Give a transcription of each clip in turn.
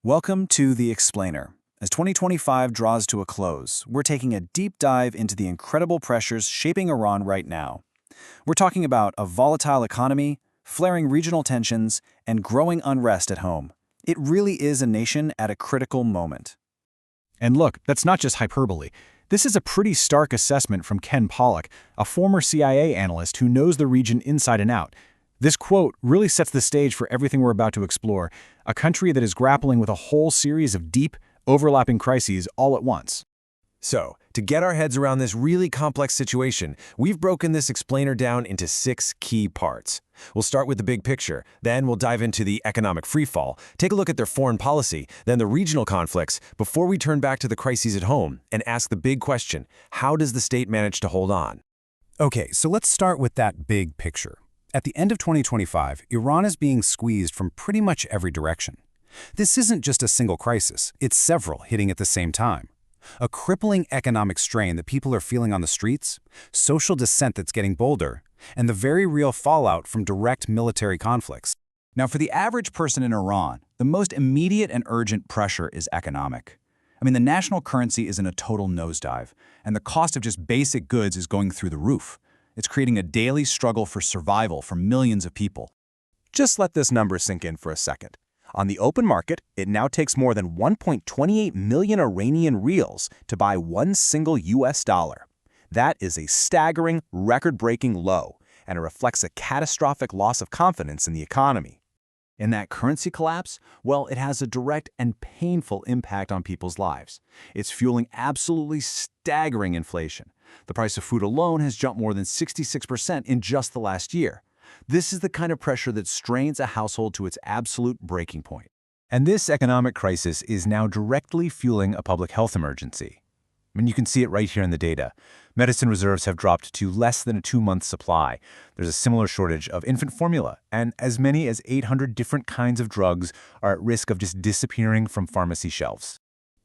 Welcome to The Explainer. As 2025 draws to a close, we're taking a deep dive into the incredible pressures shaping Iran right now. We're talking about a volatile economy, flaring regional tensions, and growing unrest at home. It really is a nation at a critical moment. And look, that's not just hyperbole. This is a pretty stark assessment from Ken Pollack, a former CIA analyst who knows the region inside and out. This quote really sets the stage for everything we're about to explore, a country that is grappling with a whole series of deep, overlapping crises all at once. So, to get our heads around this really complex situation, we've broken this explainer down into 6 key parts. We'll start with the big picture, then we'll dive into the economic freefall, take a look at their foreign policy, then the regional conflicts, before we turn back to the crises at home and ask the big question, how does the state manage to hold on? Okay, so let's start with that big picture. At the end of 2025, Iran is being squeezed from pretty much every direction. This isn't just a single crisis, it's several hitting at the same time. A crippling economic strain that people are feeling on the streets, social dissent that's getting bolder, and the very real fallout from direct military conflicts. Now, for the average person in Iran, the most immediate and urgent pressure is economic. The national currency is in a total nosedive, and the cost of just basic goods is going through the roof. It's creating a daily struggle for survival for millions of people. Just let this number sink in for a second. On the open market, it now takes more than 1.28 million Iranian rials to buy one single US dollar. That is a staggering, record-breaking low, and it reflects a catastrophic loss of confidence in the economy. And that currency collapse, well, it has a direct and painful impact on people's lives. It's fueling absolutely staggering inflation. The price of food alone has jumped more than 66% in just the last year. This is the kind of pressure that strains a household to its absolute breaking point. And this economic crisis is now directly fueling a public health emergency. You can see it right here in the data. Medicine reserves have dropped to less than a 2-month supply. There's a similar shortage of infant formula, and as many as 800 different kinds of drugs are at risk of just disappearing from pharmacy shelves.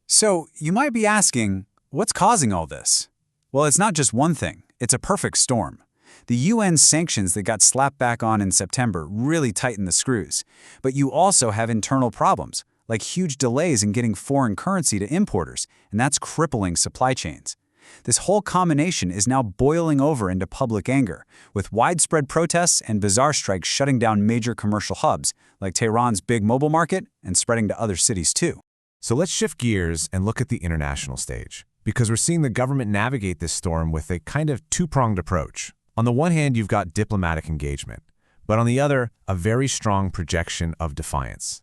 So, you might be asking, what's causing all this? Well, it's not just one thing, it's a perfect storm. The UN sanctions that got slapped back on in September really tightened the screws. But you also have internal problems, like huge delays in getting foreign currency to importers, and that's crippling supply chains. This whole combination is now boiling over into public anger, with widespread protests and bazaar strikes shutting down major commercial hubs, like Tehran's big mobile market, and spreading to other cities too. So let's shift gears and look at the international stage, because we're seeing the government navigate this storm with a kind of two-pronged approach. On the one hand, you've got diplomatic engagement, but on the other, a very strong projection of defiance.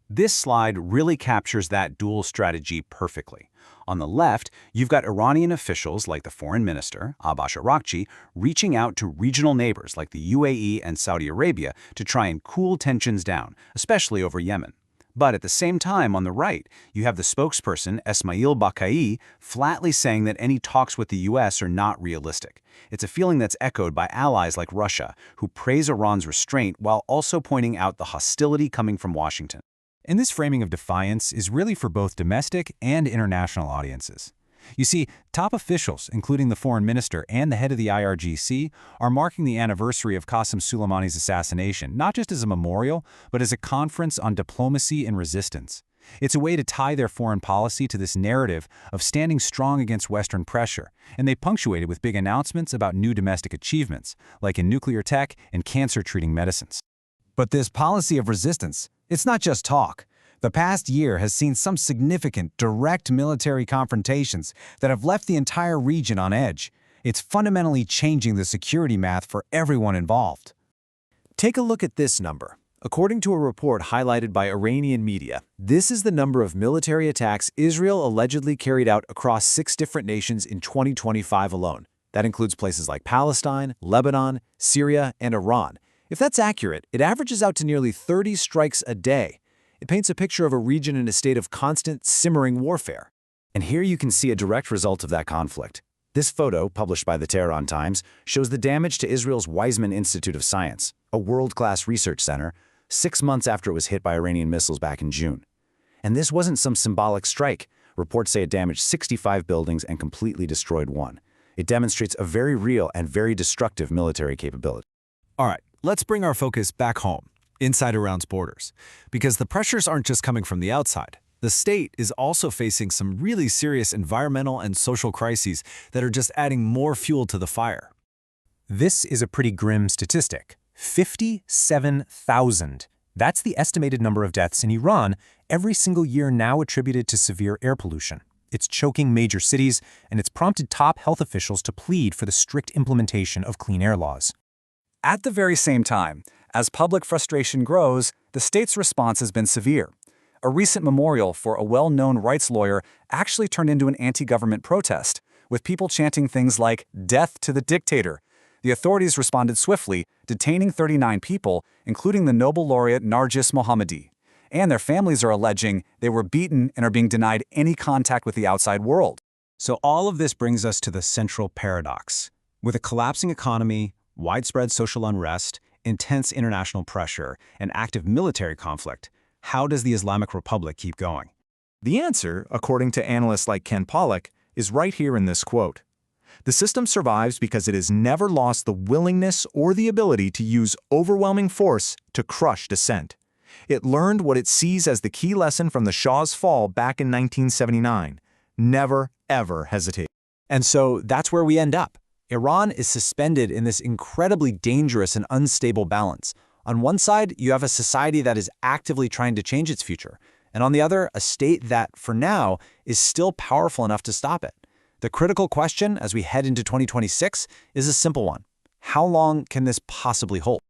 This slide really captures that dual strategy perfectly. On the left, you've got Iranian officials like the foreign minister, Abbas Araghchi, reaching out to regional neighbors like the UAE and Saudi Arabia to try and cool tensions down, especially over Yemen. But at the same time, on the right, you have the spokesperson, Esmail Bakai, flatly saying that any talks with the U.S. are not realistic. It's a feeling that's echoed by allies like Russia, who praise Iran's restraint while also pointing out the hostility coming from Washington. And this framing of defiance is really for both domestic and international audiences. You see, top officials, including the foreign minister and the head of the IRGC, are marking the anniversary of Qasem Soleimani's assassination, not just as a memorial, but as a conference on diplomacy and resistance. It's a way to tie their foreign policy to this narrative of standing strong against Western pressure, and they punctuate it with big announcements about new domestic achievements, like in nuclear tech and cancer-treating medicines. But this policy of resistance, it's not just talk. The past year has seen some significant, direct military confrontations that have left the entire region on edge. It's fundamentally changing the security math for everyone involved. Take a look at this number. According to a report highlighted by Iranian media, this is the number of military attacks Israel allegedly carried out across 6 different nations in 2025 alone. That includes places like Palestine, Lebanon, Syria, and Iran. If that's accurate, it averages out to nearly 30 strikes a day. It paints a picture of a region in a state of constant, simmering warfare. And here you can see a direct result of that conflict. This photo, published by the Tehran Times, shows the damage to Israel's Weizmann Institute of Science, a world-class research center, 6 months after it was hit by Iranian missiles back in June. And this wasn't some symbolic strike. Reports say it damaged 65 buildings and completely destroyed one. It demonstrates a very real and very destructive military capability. All right, let's bring our focus back home. inside Iran's borders. Because the pressures aren't just coming from the outside. The state is also facing some really serious environmental and social crises that are just adding more fuel to the fire. This is a pretty grim statistic. 57,000. That's the estimated number of deaths in Iran every single year now attributed to severe air pollution. It's choking major cities, and it's prompted top health officials to plead for the strict implementation of clean air laws. At the very same time, as public frustration grows, the state's response has been severe. A recent memorial for a well-known rights lawyer actually turned into an anti-government protest, with people chanting things like, "Death to the dictator." The authorities responded swiftly, detaining 39 people, including the Nobel laureate Narges Mohammadi. And their families are alleging they were beaten and are being denied any contact with the outside world. So all of this brings us to the central paradox. With a collapsing economy, widespread social unrest, intense international pressure, and active military conflict, how does the Islamic Republic keep going? The answer, according to analysts like Ken Pollack, is right here in this quote. The system survives because it has never lost the willingness or the ability to use overwhelming force to crush dissent. It learned what it sees as the key lesson from the Shah's fall back in 1979. Never, ever hesitate. And so that's where we end up. Iran is suspended in this incredibly dangerous and unstable balance. On one side, you have a society that is actively trying to change its future, and on the other, a state that, for now, is still powerful enough to stop it. The critical question as we head into 2026 is a simple one. How long can this possibly hold?